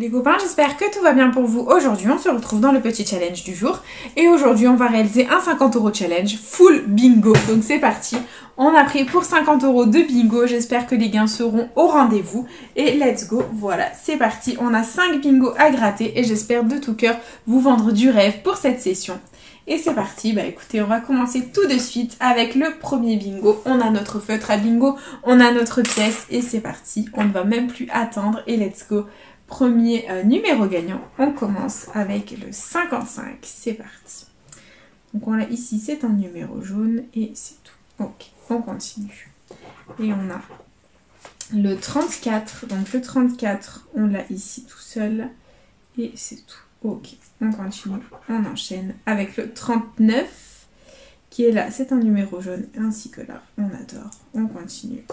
Les copains, j'espère que tout va bien pour vous. Aujourd'hui, on se retrouve dans le petit challenge du jour. Et aujourd'hui, on va réaliser un 50 € challenge full bingo. Donc c'est parti. On a pris pour 50 € de bingo. J'espère que les gains seront au rendez-vous. Et let's go. Voilà, c'est parti. On a 5 bingos à gratter. Et j'espère de tout cœur vous vendre du rêve pour cette session. Et c'est parti. Bah écoutez, on va commencer tout de suite avec le premier bingo. On a notre feutre à bingo. On a notre pièce. Et c'est parti. On ne va même plus attendre. Et let's go. Premier numéro gagnant, on commence avec le 55, c'est parti. Donc on l'a ici, c'est un numéro jaune et c'est tout. Ok, on continue. Et on a le 34, donc le 34, on l'a ici tout seul et c'est tout. Ok, on continue, on enchaîne avec le 39 qui est là, c'est un numéro jaune ainsi que là, on adore, on continue.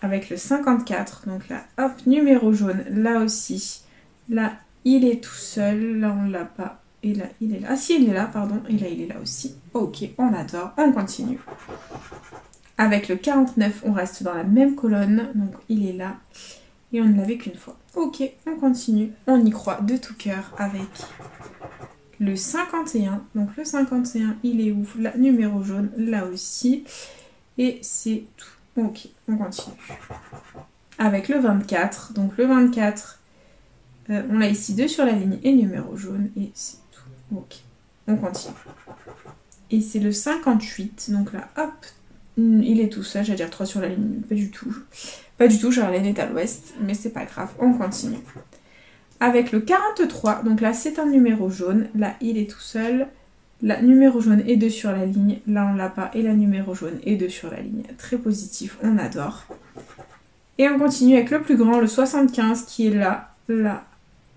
Avec le 54, donc là, hop, numéro jaune, là aussi, là, il est tout seul, là, on l'a pas, et là, il est là, ah si, il est là, pardon, et là, il est là aussi, ok, on adore, on continue. Avec le 49, on reste dans la même colonne, donc il est là, et on ne l'avait qu'une fois. Ok, on continue, on y croit de tout cœur avec le 51, donc le 51, il est où? Là, numéro jaune, là aussi, et c'est tout. Ok, on continue. Avec le 24, donc le 24, on l'a ici 2 sur la ligne et numéro jaune, et c'est tout. Ok, on continue. Et c'est le 58, donc là, hop, il est tout seul, j'allais dire 3 sur la ligne, pas du tout. Pas du tout, Charlène est à l'ouest, mais c'est pas grave, on continue. Avec le 43, donc là c'est un numéro jaune, là il est tout seul. La numéro jaune est 2 sur la ligne, là on l'a pas, et la numéro jaune est 2 sur la ligne. Très positif, on adore. Et on continue avec le plus grand, le 75, qui est là, là,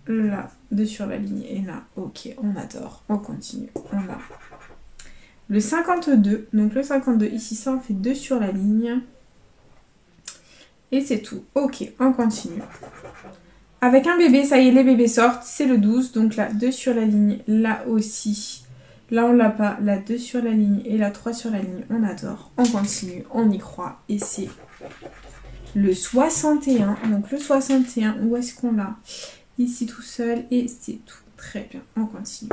là, 2 sur la ligne, et là, ok, on adore, on continue, on a. Le 52, donc le 52, ici ça en fait 2 sur la ligne, et c'est tout, ok, on continue. Avec un bébé, ça y est, les bébés sortent, c'est le 12, donc là, 2 sur la ligne, là aussi. Là, on l'a pas. Là, 2 sur la ligne et là, 3 sur la ligne. On adore. On continue. On y croit. Et c'est le 61. Donc, le 61, où est-ce qu'on l'a? Ici, tout seul. Et c'est tout. Très bien. On continue.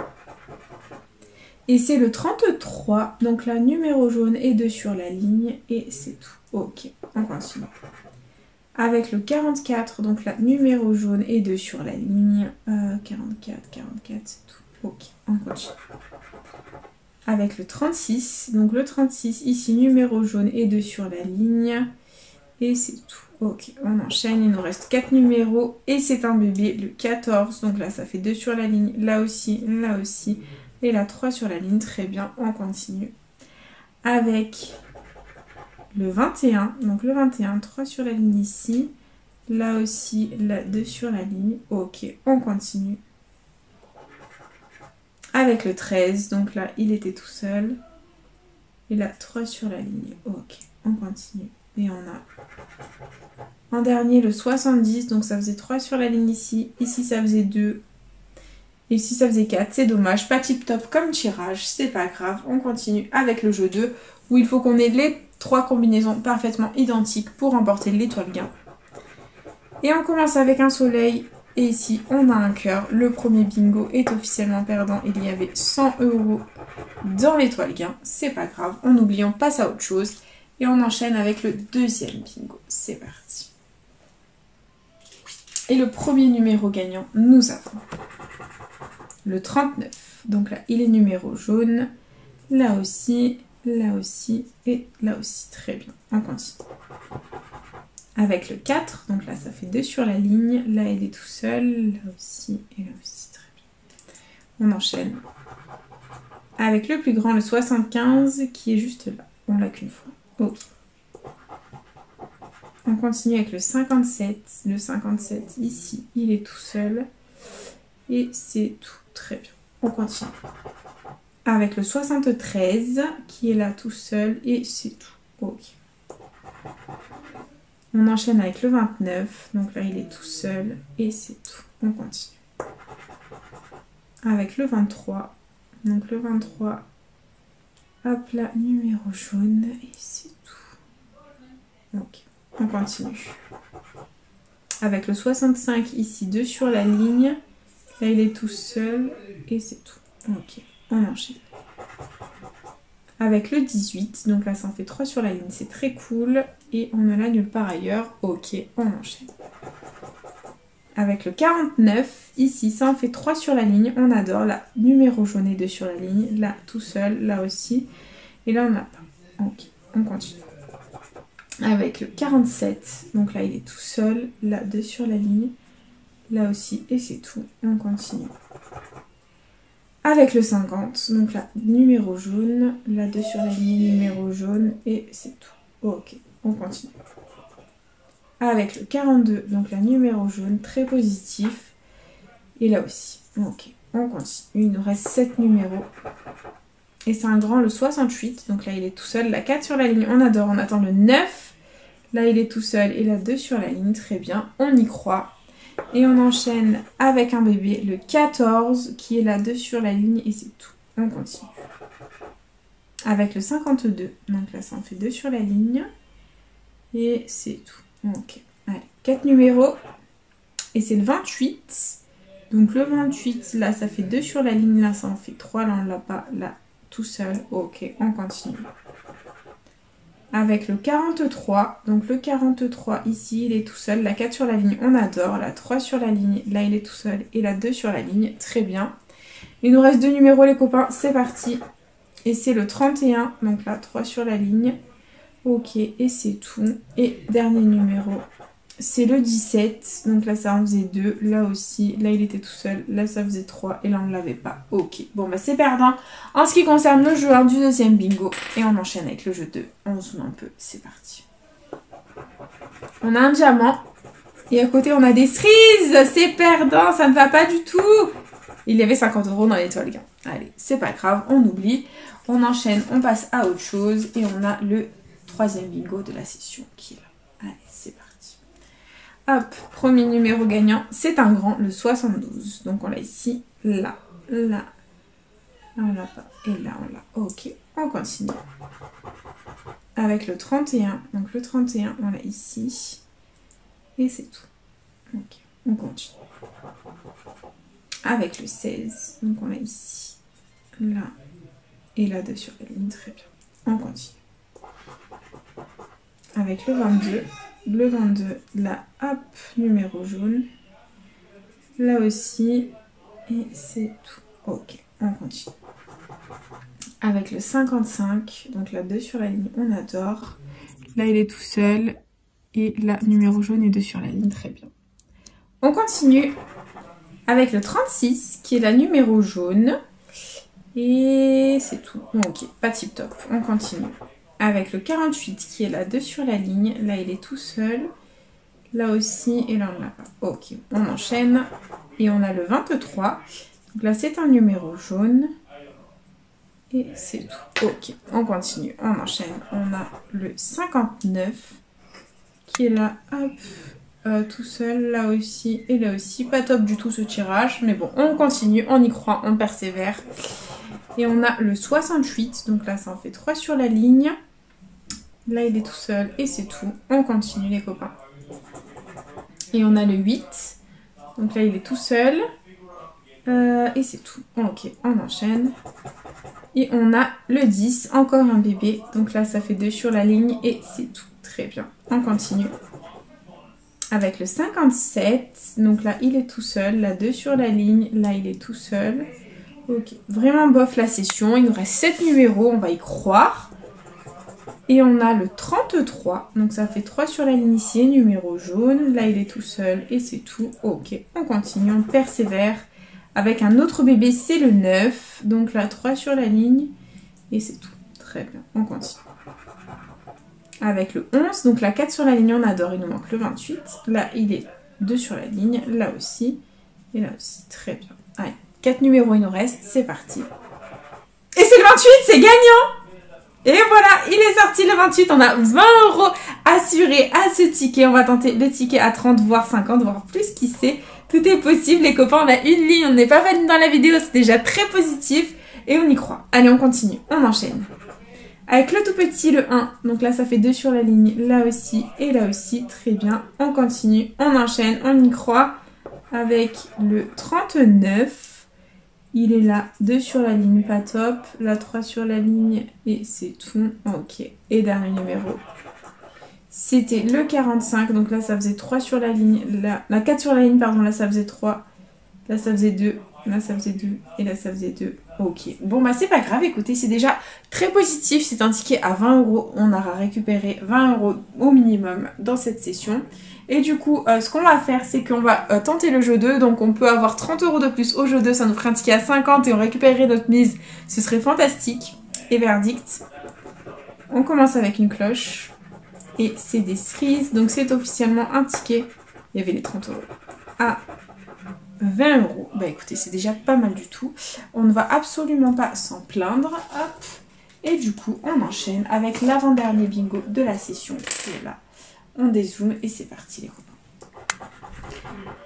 Et c'est le 33. Donc, là, numéro jaune et 2 sur la ligne. Et c'est tout. Ok. On continue. Avec le 44. Donc, là, numéro jaune et 2 sur la ligne. 44, c'est tout. Ok. On continue. Avec le 36, donc le 36, ici numéro jaune et 2 sur la ligne, et c'est tout. Ok, on enchaîne, il nous reste 4 numéros, et c'est un bébé, le 14, donc là ça fait 2 sur la ligne, là aussi, et là 3 sur la ligne, très bien, on continue. Avec le 21, donc le 21, 3 sur la ligne ici, là aussi, là 2 sur la ligne, ok, on continue. Avec le 13, donc là, il était tout seul. Et là, 3 sur la ligne. Ok, on continue. Et on a en dernier le 70, donc ça faisait 3 sur la ligne ici. Ici, ça faisait 2. Et ici, ça faisait 4. C'est dommage, pas tip top comme tirage, c'est pas grave. On continue avec le jeu 2, où il faut qu'on ait les 3 combinaisons parfaitement identiques pour remporter l'étoile gain. Et on commence avec un soleil. Et ici, on a un cœur. Le premier bingo est officiellement perdant. Il y avait 100 € dans l'étoile gain. C'est pas grave. On oublie, on passe à autre chose. Et on enchaîne avec le deuxième bingo. C'est parti. Et le premier numéro gagnant, nous avons le 39. Donc là, il est numéro jaune. Là aussi et là aussi. Très bien. On continue. Avec le 4, donc là ça fait 2 sur la ligne, là il est tout seul, là aussi et là aussi, très bien. On enchaîne. Avec le plus grand, le 75, qui est juste là, on l'a qu'une fois. Ok. On continue avec le 57, ici, il est tout seul, et c'est tout, très bien. On continue. Avec le 73, qui est là tout seul, et c'est tout. Ok. On enchaîne avec le 29, donc là il est tout seul et c'est tout. On continue. Avec le 23, donc le 23, hop là, numéro jaune et c'est tout. Ok, on continue. Avec le 65 ici, 2 sur la ligne. Là, il est tout seul et c'est tout. Ok, on enchaîne. Avec le 18, donc là, ça en fait 3 sur la ligne, c'est très cool. Et on ne l'a nulle part ailleurs. Ok, on enchaîne. Avec le 49, ici, ça en fait 3 sur la ligne. On adore. Là, numéro jaune et 2 sur la ligne. Là, tout seul, là aussi. Et là, on n'a pas. Ok, on continue. Avec le 47, donc là, il est tout seul. Là, 2 sur la ligne. Là aussi, et c'est tout. On continue. Avec le 50, donc là, numéro jaune. Là, 2 sur la ligne, numéro jaune, et c'est tout. Ok, on continue. Avec le 42, donc là, numéro jaune, très positif. Et là aussi. Ok, on continue. Il nous reste 7 numéros. Et c'est un grand, le 68. Donc là, il est tout seul. La 4 sur la ligne, on adore. On attend le 9. Là, il est tout seul. Et la 2 sur la ligne, très bien. On y croit. Et on enchaîne avec un bébé, le 14, qui est là 2 sur la ligne. Et c'est tout. On continue. Avec le 52. Donc là, ça en fait 2 sur la ligne. Et c'est tout. Ok. Allez, 4 numéros. Et c'est le 28. Donc le 28, là, ça fait 2 sur la ligne. Là, ça en fait 3. Là, on l'a pas. Là, tout seul. Ok, on continue. Avec le 43. Donc le 43, ici, il est tout seul. La 4 sur la ligne, on adore. La 3 sur la ligne, là, il est tout seul. Et la 2 sur la ligne, très bien. Il nous reste 2 numéros, les copains. C'est parti. Et c'est le 31. Donc là, 3 sur la ligne. Ok, et c'est tout. Et dernier numéro, c'est le 17. Donc là, ça en faisait 2. Là aussi, là, il était tout seul. Là, ça faisait 3. Et là, on ne l'avait pas. Ok, bon, bah c'est perdant. En ce qui concerne le jeu 1 du deuxième bingo. Et on enchaîne avec le jeu 2. On zoome un peu. C'est parti. On a un diamant. Et à côté, on a des cerises. C'est perdant. Ça ne va pas du tout. Il y avait 50 € dans l'étoile gain. Allez, c'est pas grave. On oublie. On enchaîne. On passe à autre chose. Et on a le troisième bingo de la session qui est là. Allez, c'est parti. Hop, premier numéro gagnant, c'est un grand, le 72. Donc on l'a ici, là, là. Là on l'a pas, et là on l'a. Ok, on continue. Avec le 31, donc le 31, on l'a ici. Et c'est tout. Ok, on continue. Avec le 16, donc on l'a ici, là, et là 2 sur la ligne, très bien. On continue. Avec le 22, là, hop, numéro jaune. Là aussi, et c'est tout. Ok, on continue. Avec le 55, donc là, 2 sur la ligne, on adore. Là, il est tout seul. Et là, numéro jaune et 2 sur la ligne, très bien. On continue avec le 36, qui est la numéro jaune. Et c'est tout. Ok, pas tip top. On continue. Avec le 48 qui est là 2 sur la ligne. Là, il est tout seul. Là aussi. Et là, on l'a pas. Ok, on enchaîne. Et on a le 23. Donc là, c'est un numéro jaune. Et c'est tout. Ok, on continue. On enchaîne. On a le 59 qui est là. Hop. Tout seul. Là aussi. Et là aussi. Pas top du tout ce tirage. Mais bon, on continue. On y croit. On persévère. Et on a le 68, donc là ça en fait 3 sur la ligne. Là il est tout seul et c'est tout. On continue les copains. Et on a le 8, donc là il est tout seul. Et c'est tout. Ok, on enchaîne. Et on a le 10, encore un bébé. Donc là ça fait 2 sur la ligne et c'est tout. Très bien, on continue. Avec le 57, donc là il est tout seul. Là 2 sur la ligne, là il est tout seul. Ok, vraiment bof la session. Il nous reste 7 numéros, on va y croire. Et on a le 33, donc ça fait 3 sur la ligne ici, numéro jaune. Là, il est tout seul et c'est tout. Ok, on continue, on persévère. Avec un autre bébé, c'est le 9. Donc là, 3 sur la ligne et c'est tout. Très bien, on continue. Avec le 11, donc la 4 sur la ligne, on adore. Il nous manque le 28. Là, il est 2 sur la ligne, là aussi. Et là aussi, très bien. Allez. 4 numéros il nous reste, c'est parti. Et c'est le 28, c'est gagnant. Et voilà, il est sorti le 28, on a 20 € assurés à ce ticket. On va tenter le ticket à 30, voire 50, voire plus, qui sait. Tout est possible les copains, on a une ligne, on n'est pas venu dans la vidéo, c'est déjà très positif. Et on y croit. Allez, on continue, on enchaîne. Avec le tout petit, le 1, donc là ça fait 2 sur la ligne, là aussi et là aussi, très bien. On continue, on enchaîne, on y croit avec le 39. Il est là, 2 sur la ligne, pas top. Là 3 sur la ligne et c'est tout. Ok, et dernier numéro. C'était le 45, donc là ça faisait 3 sur la ligne, là 4 sur la ligne, pardon, là ça faisait 3. Là ça faisait 2, là ça faisait 2 et là ça faisait 2. Ok, bon bah c'est pas grave, écoutez, c'est déjà très positif, c'est un ticket à 20 €, on aura récupéré 20 € au minimum dans cette session. Et du coup, ce qu'on va faire, c'est qu'on va tenter le jeu 2, donc on peut avoir 30 € de plus au jeu 2, ça nous ferait un ticket à 50 et on récupérerait notre mise, ce serait fantastique. Et verdict, on commence avec une cloche, et c'est des cerises, donc c'est officiellement un ticket, il y avait les 30 € à 20 €. Bah écoutez, c'est déjà pas mal du tout. On ne va absolument pas s'en plaindre. Hop. Et du coup, on enchaîne avec l'avant-dernier bingo de la session. Et là, on dézoome et c'est parti les copains.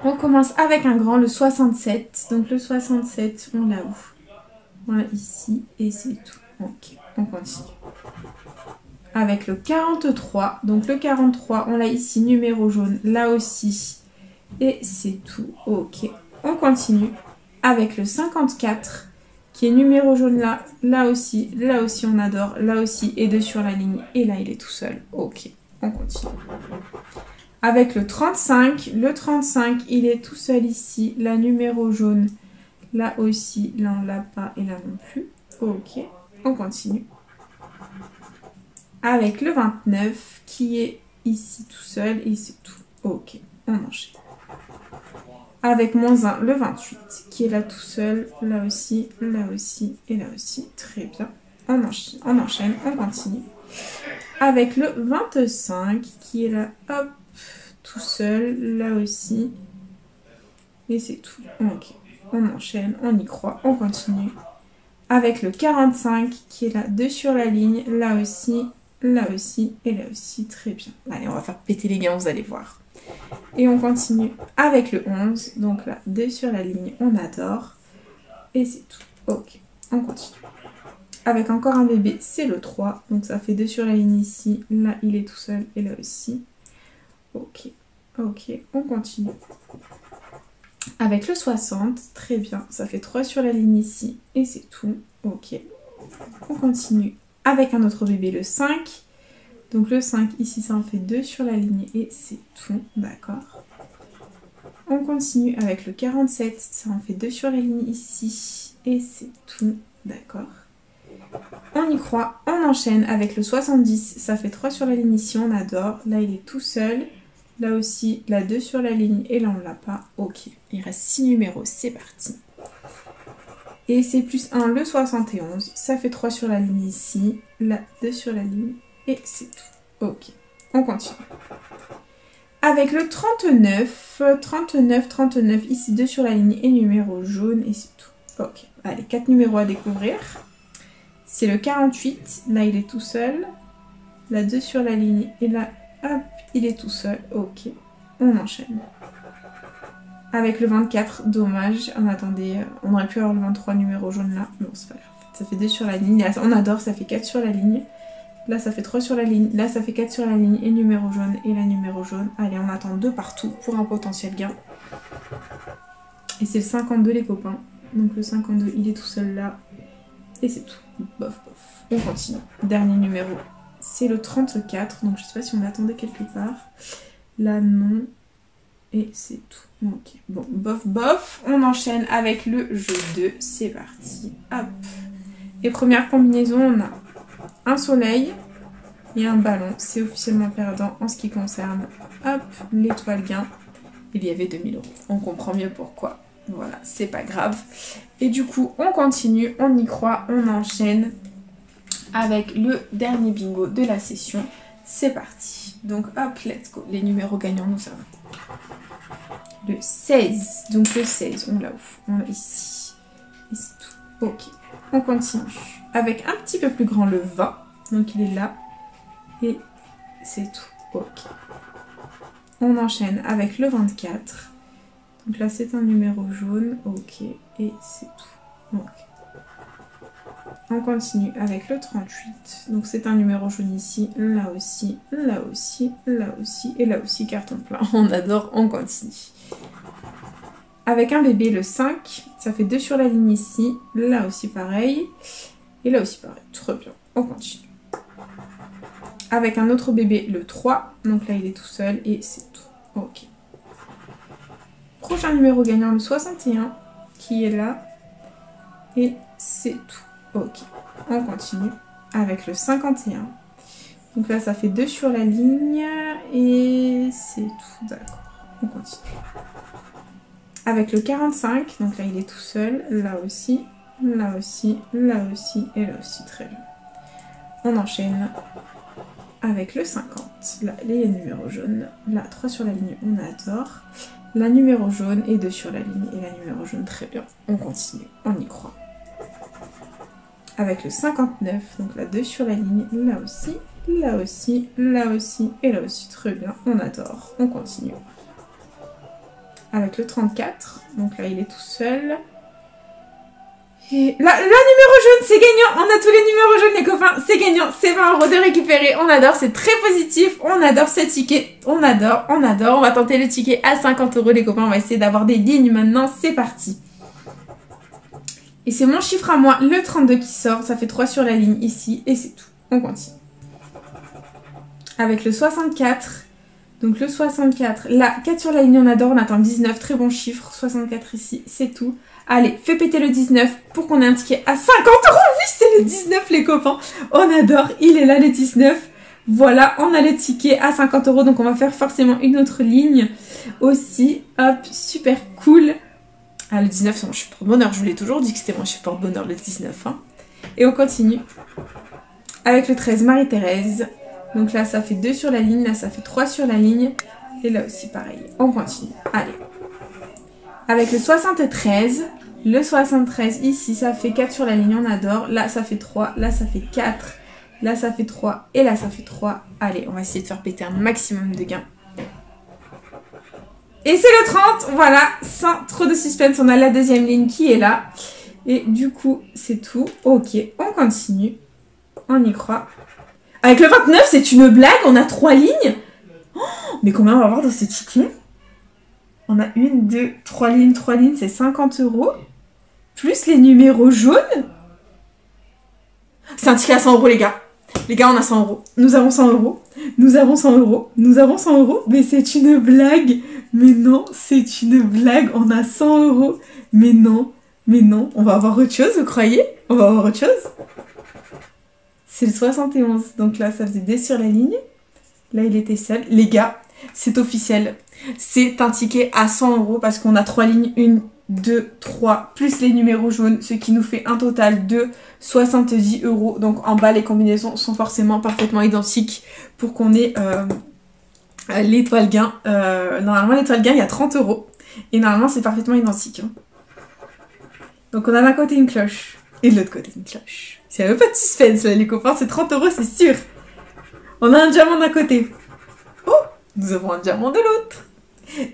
On commence avec un grand, le 67. Donc le 67, on l'a où? On l'a ici et c'est tout. Ok, on continue. Avec le 43. Donc le 43, on l'a ici, numéro jaune, là aussi. Et c'est tout. Ok. On continue avec le 54 qui est numéro jaune là. Là aussi on adore. Là aussi et 2 sur la ligne. Et là il est tout seul. Ok. On continue. Avec le 35. Le 35 il est tout seul ici. La numéro jaune. Là aussi. Là on l'a pas et là non plus. Ok. On continue. Avec le 29 qui est ici tout seul. Et c'est tout. Ok. On enchaîne. Avec moins 1, le 28, qui est là tout seul, là aussi et là aussi. Très bien. On enchaîne, on continue. Avec le 25, qui est là, hop, tout seul, là aussi. Et c'est tout. Ok. On enchaîne, on y croit, on continue. Avec le 45, qui est là, 2 sur la ligne, là aussi et là aussi. Très bien. Allez, on va faire péter les gains, vous allez voir. Et on continue avec le 11. Donc là, 2 sur la ligne, on adore. Et c'est tout. Ok, on continue. Avec encore un bébé, c'est le 3. Donc ça fait 2 sur la ligne ici. Là, il est tout seul. Et là aussi. Ok, on continue. Avec le 60, très bien. Ça fait 3 sur la ligne ici. Et c'est tout. Ok, on continue. Avec un autre bébé, le 5. Donc le 5, ici, ça en fait 2 sur la ligne et c'est tout, d'accord. On continue avec le 47, ça en fait 2 sur la ligne ici et c'est tout, d'accord. On y croit, on enchaîne avec le 70, ça fait 3 sur la ligne ici, on adore. Là, il est tout seul, là aussi, là 2 sur la ligne et là, on l'a pas. Ok, il reste 6 numéros, c'est parti. Et c'est plus 1, le 71, ça fait 3 sur la ligne ici, là 2 sur la ligne. Et c'est tout. Ok. On continue. Avec le 39. 39. Ici, 2 sur la ligne et numéro jaune. Et c'est tout. Ok. Allez, 4 numéros à découvrir. C'est le 48. Là, il est tout seul. Là, 2 sur la ligne. Et là, hop, il est tout seul. Ok. On enchaîne. Avec le 24. Dommage. On attendait. On aurait pu avoir le 23 numéro jaune là. Bon, c'est pas grave. Ça fait 2 sur la ligne. Là, on adore. Ça fait 4 sur la ligne. Là, ça fait 3 sur la ligne. Là, ça fait 4 sur la ligne et numéro jaune et la numéro jaune. Allez, on attend 2 partout pour un potentiel gain. Et c'est le 52, les copains. Donc le 52, il est tout seul là. Et c'est tout. Bof. On continue. Dernier numéro, c'est le 34. Donc je sais pas si on l'attendait quelque part. Là, non. Et c'est tout. Ok. Bon, bof. On enchaîne avec le jeu 2. C'est parti. Hop. Et première combinaison, on a un soleil et un ballon. C'est officiellement perdant en ce qui concerne, hop, l'étoile gain. Il y avait 2000 €. On comprend mieux pourquoi. Voilà, c'est pas grave. Et du coup, on continue, on y croit, on enchaîne avec le dernier bingo de la session. C'est parti. Donc hop, let's go. Les numéros gagnants, nous avons le 16. Donc le 16, on l'a où? On l'a ici. Et c'est tout. Ok, on continue. Avec un petit peu plus grand, le 20. Donc il est là. Et c'est tout. Ok. On enchaîne avec le 24. Donc là, c'est un numéro jaune. Ok. Et c'est tout. Ok. On continue avec le 38. Donc c'est un numéro jaune ici, là aussi, là aussi, là aussi et là aussi carton plein. On adore, on continue. Avec un bébé le 5, ça fait 2 sur la ligne ici, là aussi pareil et là aussi pareil. Très bien, on continue. Avec un autre bébé le 3, donc là il est tout seul et c'est tout. Ok. Prochain numéro gagnant le 61 qui est là et c'est tout. Ok, on continue avec le 51. Donc là, ça fait 2 sur la ligne et c'est tout. D'accord, on continue. Avec le 45, donc là, il est tout seul. Là aussi, là aussi, là aussi et là aussi. Très bien. On enchaîne avec le 50. Là, les numéros jaunes. Là, 3 sur la ligne, on adore. La numéro jaune et 2 sur la ligne et la numéro jaune. Très bien, on continue, on y croit. Avec le 59, donc là 2 sur la ligne, là aussi, là aussi, là aussi et là aussi, très bien, on adore, on continue. Avec le 34, donc là il est tout seul. Et là, le numéro jaune, c'est gagnant, on a tous les numéros jaunes les copains, c'est gagnant, c'est 20 € de récupérer, on adore, c'est très positif, on adore ce ticket, on adore, on va tenter le ticket à 50 € les copains, on va essayer d'avoir des lignes maintenant, c'est parti. Et c'est mon chiffre à moi, le 32 qui sort. Ça fait 3 sur la ligne ici et c'est tout. On continue. Avec le 64. Donc le 64. Là, 4 sur la ligne, on adore. On attend 19. Très bon chiffre. 64 ici, c'est tout. Allez, fais péter le 19 pour qu'on ait un ticket à 50 €. Oui, c'est le 19 les copains. On adore. Il est là le 19. Voilà, on a le ticket à 50 €. Donc on va faire forcément une autre ligne aussi. Hop, super cool. Ah, le 19, c'est mon chiffre porte-bonheur. Je vous l'ai toujours dit que c'était mon chiffre porte-bonheur, le 19. Hein. Et on continue. Avec le 13, Marie-Thérèse. Donc là, ça fait 2 sur la ligne. Là, ça fait 3 sur la ligne. Et là aussi, pareil. On continue. Allez. Avec le 73. Le 73, ici, ça fait 4 sur la ligne. On adore. Là, ça fait 3. Là, ça fait 4. Là, ça fait 3. Et là, ça fait 3. Allez, on va essayer de faire péter un maximum de gains. Et c'est le 30, voilà, sans trop de suspense, on a la deuxième ligne qui est là. Et du coup, c'est tout. Ok, on continue. On y croit. Avec le 29, c'est une blague, on a 3 lignes. Oh, mais combien on va avoir dans ce ticket? On a 1, 2, 3 lignes, c'est 50 €. Plus les numéros jaunes. C'est un ticket à 100 € les gars. Les gars, on a 100 €. Nous avons 100 €. Nous avons 100 €. Nous avons 100 €. Mais c'est une blague. Mais non, c'est une blague. On a 100 €. Mais non. Mais non. On va avoir autre chose, vous croyez? On va avoir autre chose? C'est le 71. Donc là, ça faisait 2 sur la ligne. Là, il était seul. Les gars, c'est officiel. C'est un ticket à 100 € parce qu'on a 3 lignes. 1, 2, 3, plus les numéros jaunes, ce qui nous fait un total de 70 €. Donc en bas, les combinaisons sont forcément parfaitement identiques pour qu'on ait l'étoile gain. Normalement, l'étoile gain, il y a 30 €. Et normalement, c'est parfaitement identique. Hein. Donc on a d'un côté une cloche et de l'autre côté une cloche. C'est même pas de suspense là, les copains, c'est 30 €, c'est sûr. On a un diamant d'un côté. Oh, nous avons un diamant de l'autre.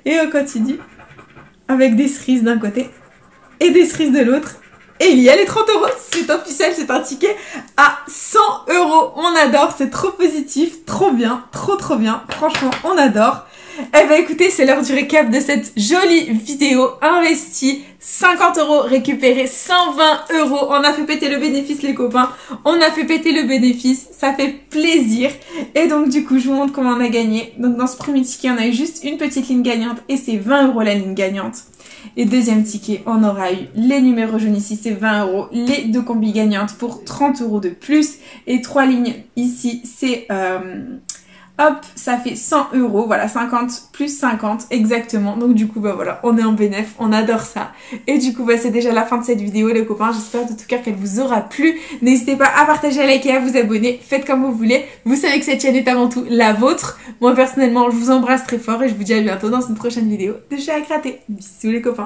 Et on continue. Avec des cerises d'un côté et des cerises de l'autre. Et il y a les 30 €. C'est officiel, c'est un ticket à 100 €. On adore, c'est trop positif, trop bien, trop bien. Franchement, on adore. Eh ben écoutez, c'est l'heure du récap de cette jolie vidéo investie. 50 € récupérés, 120 €. On a fait péter le bénéfice les copains. On a fait péter le bénéfice. Ça fait plaisir. Et donc du coup, je vous montre comment on a gagné. Donc dans ce premier ticket, on a eu juste une petite ligne gagnante. Et c'est 20 € la ligne gagnante. Et deuxième ticket, on aura eu les numéros jaunes ici, c'est 20 €. Les 2 combis gagnantes pour 30 € de plus. Et 3 lignes ici, c'est... hop, ça fait 100 €, voilà, 50 plus 50, exactement. Donc du coup, bah voilà, on est en bénéf, on adore ça. Et du coup, bah c'est déjà la fin de cette vidéo, les copains. J'espère de tout cœur qu'elle vous aura plu. N'hésitez pas à partager, à liker, à vous abonner. Faites comme vous voulez. Vous savez que cette chaîne est avant tout la vôtre. Moi, personnellement, je vous embrasse très fort et je vous dis à bientôt dans une prochaine vidéo de chez Acraté. Bisous les copains.